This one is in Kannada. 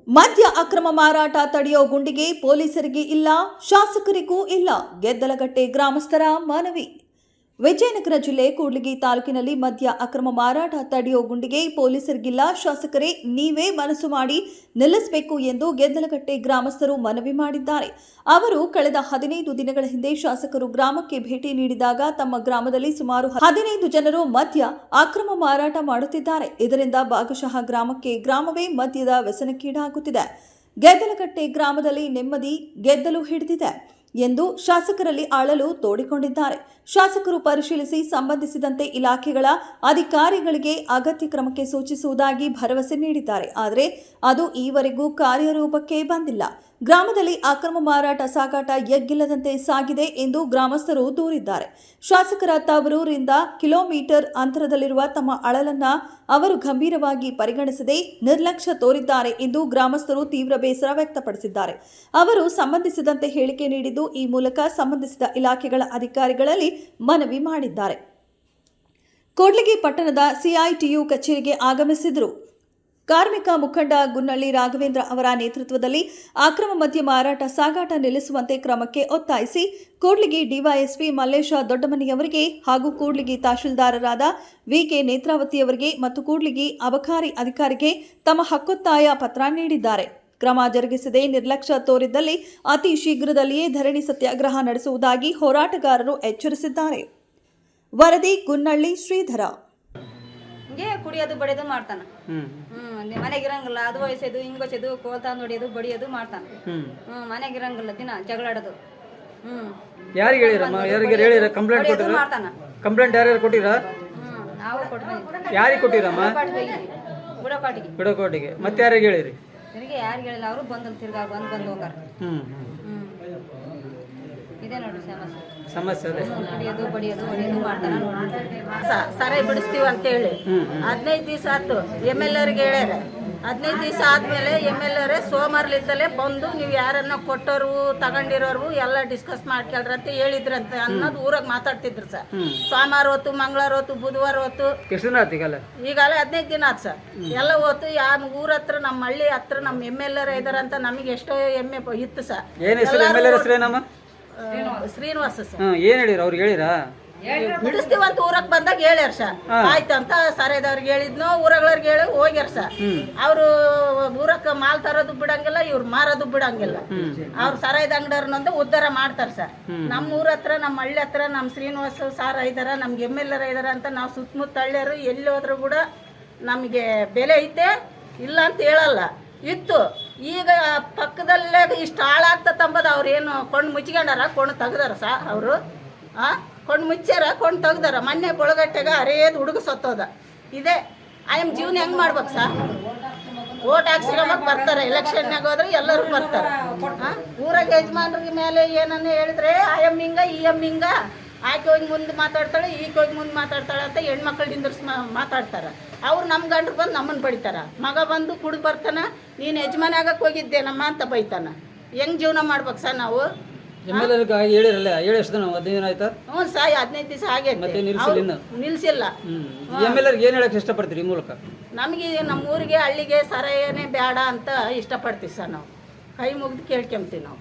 ಮದ್ಯ ಅಕ್ರಮ ಮಾರಾಟ ತಡೆಯೋ ಗುಂಡಿಗೆ ಪೊಲೀಸರಿಗೆ ಇಲ್ಲ, ಶಾಸಕರಿಗೂ ಇಲ್ಲ. ಗೆದ್ದಲಗಟ್ಟೆ ಗ್ರಾಮಸ್ಥರ ಮನವಿ. ವಿಜಯನಗರ ಜಿಲ್ಲೆ ಕೂಡ್ಲಿಗಿ ತಾಲೂಕಿನಲ್ಲಿ ಮದ್ಯ ಅಕ್ರಮ ಮಾರಾಟ ತಡೆಯೋ ಗುಂಡಿಗೆ ಪೊಲೀಸರಿಗಿಲ್ಲ, ಶಾಸಕರೇ ನೀವೇ ಮನಸ್ಸು ಮಾಡಿ ನಿಲ್ಲಿಸಬೇಕು ಎಂದು ಗೆದ್ದಲಗಟ್ಟೆ ಗ್ರಾಮಸ್ಥರು ಮನವಿ ಮಾಡಿದ್ದಾರೆ. ಅವರು ಕಳೆದ 15 ದಿನಗಳ ಹಿಂದೆ ಶಾಸಕರು ಗ್ರಾಮಕ್ಕೆ ಭೇಟಿ ನೀಡಿದಾಗ ತಮ್ಮ ಗ್ರಾಮದಲ್ಲಿ ಸುಮಾರು 15 ಜನರು ಮದ್ಯ ಅಕ್ರಮ ಮಾರಾಟ ಮಾಡುತ್ತಿದ್ದಾರೆ. ಇದರಿಂದ ಭಾಗಶಃ ಗ್ರಾಮವೇ ಮದ್ಯದ ವ್ಯಸನಕ್ಕೀಡಾಗುತ್ತಿದೆ. ಗೆದ್ದಲಗಟ್ಟೆ ಗ್ರಾಮದಲ್ಲಿ ನೆಮ್ಮದಿ ಗೆದ್ದಲು ಹಿಡಿದಿದೆ ಎಂದು ಶಾಸಕರಲ್ಲಿ ಅಳಲು ತೋಡಿಕೊಂಡಿದ್ದಾರೆ. ಶಾಸಕರು ಪರಿಶೀಲಿಸಿ ಸಂಬಂಧಿಸಿದಂತೆ ಇಲಾಖೆಗಳ ಅಧಿಕಾರಿಗಳಿಗೆ ಅಗತ್ಯ ಕ್ರಮಕ್ಕೆ ಸೂಚಿಸುವುದಾಗಿ ಭರವಸೆ ನೀಡಿದ್ದಾರೆ. ಆದರೆ ಅದು ಈವರೆಗೂ ಕಾರ್ಯರೂಪಕ್ಕೆ ಬಂದಿಲ್ಲ. ಗ್ರಾಮದಲ್ಲಿ ಅಕ್ರಮ ಮಾರಾಟ ಸಾಗಾಟ ಎಗ್ಗಿಲ್ಲದಂತೆ ಸಾಗಿದೆ ಎಂದು ಗ್ರಾಮಸ್ಥರು ದೂರಿದ್ದಾರೆ. ಶಾಸಕರ ತವರೂರಿಂದ ಕಿಲೋಮೀಟರ್ ಅಂತರದಲ್ಲಿರುವ ತಮ್ಮ ಅಳಲನ್ನ ಅವರು ಗಂಭೀರವಾಗಿ ಪರಿಗಣಿಸದೆ ನಿರ್ಲಕ್ಷ್ಯ ತೋರಿದ್ದಾರೆ ಎಂದು ಗ್ರಾಮಸ್ಥರು ತೀವ್ರ ಬೇಸರ ವ್ಯಕ್ತಪಡಿಸಿದ್ದಾರೆ. ಅವರು ಸಂಬಂಧಿಸಿದಂತೆ ಹೇಳಿಕೆ ನೀಡಿದ್ದು, ಈ ಮೂಲಕ ಸಂಬಂಧಿಸಿದ ಇಲಾಖೆಗಳ ಅಧಿಕಾರಿಗಳಲ್ಲಿ ಮನವಿ ಮಾಡಿದ್ದಾರೆ. ಕೂಡ್ಲಿಗಿ ಪಟ್ಟಣದ ಸಿಐಟಿಯು ಕಚೇರಿಗೆ ಆಗಮಿಸಿದರು. ಕಾರ್ಮಿಕ ಮುಖಂಡ ಗುನ್ನಳ್ಳಿ ರಾಘವೇಂದ್ರ ಅವರ ನೇತೃತ್ವದಲ್ಲಿ ಅಕ್ರಮ ಮದ್ಯ ಮಾರಾಟ ಸಾಗಾಟ ನಿಲ್ಲಿಸುವಂತೆ ಕ್ರಮಕ್ಕೆ ಒತ್ತಾಯಿಸಿ ಕೂಡ್ಲಿಗಿ ಡಿವೈಎಸ್ಪಿ ಮಲ್ಲೇಶ ದೊಡ್ಡಮನಿಯವರಿಗೆ ಹಾಗೂ ಕೂಡ್ಲಿಗಿ ತಹಶೀಲ್ದಾರರಾದ ವಿಕೆ ನೇತ್ರಾವತಿಯವರಿಗೆ ಮತ್ತು ಕೂಡ್ಲಿಗಿ ಅಬಕಾರಿ ಅಧಿಕಾರಿಗೆ ತಮ್ಮ ಹಕ್ಕೊತ್ತಾಯ ಪತ್ರ ನೀಡಿದ್ದಾರೆ. ಕ್ರಮ ಜರುಗಿಸದೆ ನಿರ್ಲಕ್ಷ್ಯ ತೋರಿದ್ದಲ್ಲಿ ಅತಿ ಶೀಘ್ರದಲ್ಲಿಯೇ ಧರಣಿ ಸತ್ಯಾಗ್ರಹ ನಡೆಸುವುದಾಗಿ ಹೋರಾಟಗಾರರು ಎಚ್ಚರಿಸಿದ್ದಾರೆ. ವರದಿ ಗುನ್ನಳ್ಳಿ ಶ್ರೀಧರ. ಕುಡಿಯೋದು ಬಡಿಯೋದು ಮಾಡ್ತಾನ. ಮನೆಗಿರಂಗಿಲ್ಲ, ಅದು ವಯಸ್ಸೋದು ಹಿಂಗೊಚ್ಚೋದು ಕೋಲ್ತಾಂದ್ ಹೊಡಿಯೋದು ಬಡಿಯೋದು ಮಾಡ್ತಾನ. ಮನೆಗಿರಂಗಿಲ್ಲ, ದಿನ ಜಗಳಾಡೋದು. ಯಾರಿಗೆ ಹೇಳಿರಮ್ಮ? ಯಾರಿಗೆ ಹೇಳಿರ? ಕಂಪ್ಲೇಂಟ್ ಕೊಟ್ಟಿರ? ಮಾಡ್ತಾನ. ಕಂಪ್ಲೇಂಟ್ ಯಾರ್ಯಾರು ಕೊಟ್ಟಿರ? ನಾವು ಕೊಟ್ಟಿದ್ದೀವಿ. ಯಾರಿಗೆ ಕೊಟ್ಟಿರಮ್ಮ? ಬಿಡಕೋಟಿಗೆ. ಮತ್ತೆ ಯಾರಿಗೆ ಹೇಳಿರಿ? ತಿರುಗಿ ಯಾರಿಗೆ ಹೇಳಿಲ್ಲ, ಅವರು ಬಂದು ತಿರ್ಗಾ ಬಂದು ಹೋಗಾರ. ಇದೇ ನೋಡಿ ಸಮಸ್ಯೆ. ಕುಡಿಯೋದು ಬಡಿಯೋದು ಹೊಡಿಯೋದು ಮಾಡ್ತಾನ. ಸರಾಯಿ ಬಿಡಿಸ್ತೀವಿ ಅಂತ ಹೇಳಿ 15 ದಿವಸ ಆಯ್ತು. MLA ಹೇಳ್ಯಾರ. 15 ದಿವಸ ಆದ್ಮೇಲೆ MLA ಸೋಮವಾರಲಿದ್ದಲೇ ಬಂದು ನೀವು ಯಾರನ್ನ ಕೊಟ್ಟೋರು ತಗೊಂಡಿರೋರು ಎಲ್ಲ ಡಿಸ್ಕಸ್ ಮಾಡ್ಕೊಳ್ರಂತ ಹೇಳಿದ್ರಂತ ಅನ್ನೋದು ಊರಾಗ ಮಾತಾಡ್ತಿದ್ರು ಸರ್. ಸೋಮವಾರ ಹೊತ್ತು, ಮಂಗಳವಾರ ಹೊತ್ತು, ಬುಧವಾರ ಹೊತ್ತು, ಈಗಲೇ 15 ದಿನ ಆಯ್ತು ಸರ್. ಎಲ್ಲ ಹೊತ್ತು ಯಾವ ಊರ ಹತ್ರ, ನಮ್ಮ ಹಳ್ಳಿ ಹತ್ರ ನಮ್ಮ MLA ಇದಾರಂತ ನಮಗೆ ಎಷ್ಟೋ ಹೆಮ್ಮೆ ಇತ್ತು ಸರ್. ಶ್ರೀನಿವಾಸ ಸರ್. ಏನ್ ಹೇಳಿರ? ಅವ್ರಿಗೆ ಹೇಳಿರಾ? ಬಿಡಿಸ್ತೀವಂತ ಊರಕ್ ಬಂದಾಗ ಹೇಳ್ಯಾರ ಸರ್. ಆಯ್ತಂತ ಸರಿದವ್ರಿಗೆ ಹೇಳಿದ್ನೋ ಊರಗಳವ್ರಿಗೆ ಹೇಳಿ ಹೋಗ್ಯಾರ ಸರ್. ಅವ್ರು ಊರಕ್ಕೆ ಮಾಲ್ ತರೋದು ಬಿಡಂಗಿಲ್ಲ, ಇವ್ರು ಮಾರೋದು ಬಿಡಂಗಿಲ್ಲ. ಅವ್ರು ಸರಾಯ್ದ ಅಂಗಡಿಯವ್ರನ್ನೊಂದು ಉದ್ಧಾರ ಮಾಡ್ತಾರ ಸರ್. ನಮ್ಮ ಊರ ಹತ್ರ, ನಮ್ಮ ಹಳ್ಳಿ ಹತ್ರ ನಮ್ಮ ಶ್ರೀನಿವಾಸ ಸಾರ ಇದಾರ, ನಮ್ಗೆ MLA ಇದಾರ ಅಂತ ನಾವು ಸುತ್ತಮುತ್ತ ಹಳ್ಳಿಯರು ಎಲ್ಲಿ ಹೋದ್ರು ಕೂಡ ನಮಗೆ ಬೆಲೆ ಐತೆ, ಇಲ್ಲ ಅಂತ ಹೇಳಲ್ಲ. ಇತ್ತು. ಈಗ ಪಕ್ಕದಲ್ಲೇ ಇಷ್ಟು ಹಾಳಾಗ್ತಂಬದು ಅವ್ರು ಏನು ಕೊಂಡು ಮುಚ್ಕೊಂಡಾರ, ಕೊಂಡು ತೆಗ್ದಾರ ಸಾ ಅವರು. ಕೊಂಡು ಮುಚ್ಚಾರ, ಕೊಂಡು ತೆಗ್ದಾರ. ಮೊನ್ನೆ ಬಳಗಟ್ಟೆಗೆ ಅರೇದು ಹುಡುಗ ಸತ್ತೋದ. ಇದೇ ಆಯಮ್ ಜೀವನ ಹೆಂಗೆ ಮಾಡ್ಬೇಕು ಸಾ? ಓಟ್ ಹಾಕ್ಸ್ಕೊಂಬಕ್ ಬರ್ತಾರೆ, ಎಲೆಕ್ಷನ್ನಾಗ ಹೋದ್ರೆ ಎಲ್ಲರೂ ಬರ್ತಾರೆ. ಊರಾಗ ಯಜಮಾನ್ರಿಗೆ ಮೇಲೆ ಏನನ್ನ ಹೇಳಿದ್ರೆ ಆಯಮ್ ಹಿಂಗ ಈ ಎಮ್ ಹಿಂಗ, ಆಕೆ ಹೋಗಿ ಮುಂದೆ ಮಾತಾಡ್ತಾಳೆ, ಈಕೆ ಹೋಗಿ ಮುಂದೆ ಮಾತಾಡ್ತಾಳೆ ಅಂತ ಹೆಣ್ಮಕ್ಳು ನಿಂದ್ರಿಸಿ ಮಾತಾಡ್ತಾರೆ. ಅವ್ರು ನಮ್ಮ ಗಂಡ್ರು ಬಂದು ನಮ್ಮನ್ನು ಬಡಿತಾರ. ಮಗ ಬಂದು ಕುಡ್ದು ಬರ್ತಾನ, ನೀನು ಯಜಮಾನ ಆಗಕ್ಕೆ ಹೋಗಿದ್ದೇನಮ್ಮ ಅಂತ ಬೈತಾನ. ಹೆಂಗೆ ಜೀವನ ಮಾಡ್ಬೇಕು ಸರ್ ನಾವು? ಹೇಳಿರಲ್ಲ, ಹೇಳಿ ಎಷ್ಟು ದಿನ? 15 ದಿನ ಆಯ್ತಾ? ಹ್ಞೂ ಸರ್, 15 ದಿವಸ ಆಗೈತೆ. ನಿಲ್ಸಿಲ್ಲ. ಏನು ಹೇಳಕ್ಕೆ ಇಷ್ಟಪಡ್ತೀರಿ ಈ ಮೂಲಕ? ನಮಗೆ ನಮ್ಮ ಊರಿಗೆ, ಹಳ್ಳಿಗೆ ಸರಾಯನೇ ಬೇಡ ಅಂತ ಇಷ್ಟಪಡ್ತೀವಿ ಸರ್. ನಾವು ಕೈ ಮುಗಿದು ಕೇಳ್ಕೊಂತೀವಿ ನಾವು.